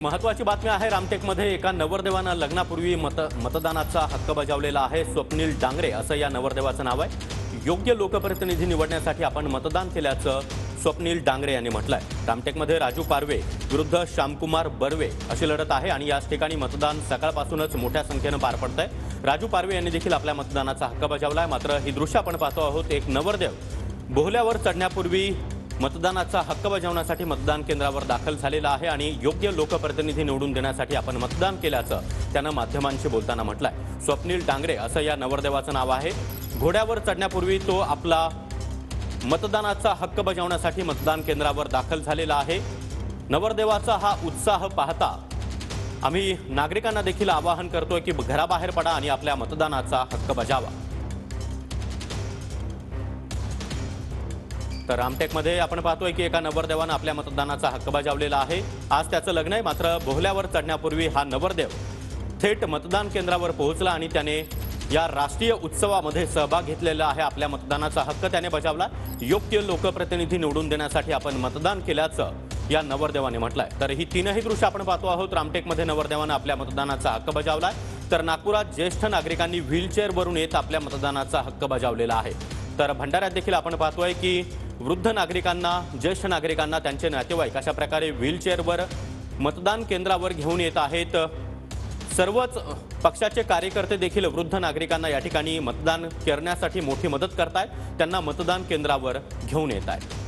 महत्त्वाची बातमी आहे। रामटेकमध्ये एका नवरदेवानं लग्नापूर्वी मतदानाचा हक्क बजावलेला आहे। स्वप्नील डांगरे असं या नवरदेवाचं नाव आहे। योग्य लोकप्रतिनिधी निवडण्यासाठी आपण मतदान केल्याचं स्वप्नील डांगरे यांनी म्हटलंय। रामटेकमध्ये राजू पारवे विरुद्ध श्यामकुमार बर्वे अशी लढत आहे आणि याच ठिकाणी मतदान सकाळपासूनच मोठ्या संख्येनं पार पडतंय। राजू पारवे यांनी देखील आपल्या मतदानाचा हक्क बजावलाय। मात्र ही दृश्य आपण पाहतो आहोत। एक नवरदेव बोहल्यावर चढण्यापूर्वी मतदानाचा हक्क बजावण्यासाठी मतदान केंद्रावर दाखल झालेला आहे आणि योग्य लोकप्रतिनिधी निवडून देण्यासाठी आपण मतदान केल्याचं त्यानं माध्यमांशी बोलताना म्हटलंय। स्वप्नील डांगरे असं या नवरदेवाचं नाव आहे। घोड्यावर चढण्यापूर्वी तो आपला मतदानाचा हक्क बजावण्यासाठी मतदान केंद्रावर दाखल झालेला आहे। नवरदेवाचा हा उत्साह पाहता आम्ही नागरिकांना देखील आवाहन करतोय की घराबाहेर पडा आणि आपल्या मतदानाचा हक्क बजावा। तर रामटेकमध्ये आपण पाहतोय की एका नवरदेवानं आपल्या मतदानाचा हक्क बजावलेला आहे। आज त्याचं लग्न आहे, मात्र बोहल्यावर चढण्यापूर्वी हा नवरदेव थेट मतदान केंद्रावर पोहोचला आणि त्याने या राष्ट्रीय उत्सवामध्ये सहभाग घेतलेला आहे। आपल्या मतदानाचा हक्क त्याने बजावला। योग्य लोकप्रतिनिधी निवडून देण्यासाठी आपण मतदान केल्याचं या नवरदेवाने म्हटलंय। तर ही तीनही दृश्य आपण पाहतो आहोत। रामटेकमध्ये नवरदेवानं आपल्या मतदानाचा हक्क बजावलाय, तर नागपुरात ज्येष्ठ नागरिकांनी व्हीलचेअरवरून येत आपल्या मतदानाचा हक्क बजावलेला आहे। तर भंडाऱ्यात देखील आपण पाहतोय की वृद्ध नागरिकांना, ज्येष्ठ नागरिकांना त्यांचे नातेवाईक अशा प्रकारे व्हीलचेअरवर मतदान केंद्रावर घेऊन येत आहेत। सर्वच पक्षाचे कार्यकर्ते देखील वृद्ध नागरिकांना या ठिकाणी मतदान करण्यासाठी मोठी मदत करतायत, त्यांना मतदान केंद्रावर घेऊन येत आहेत।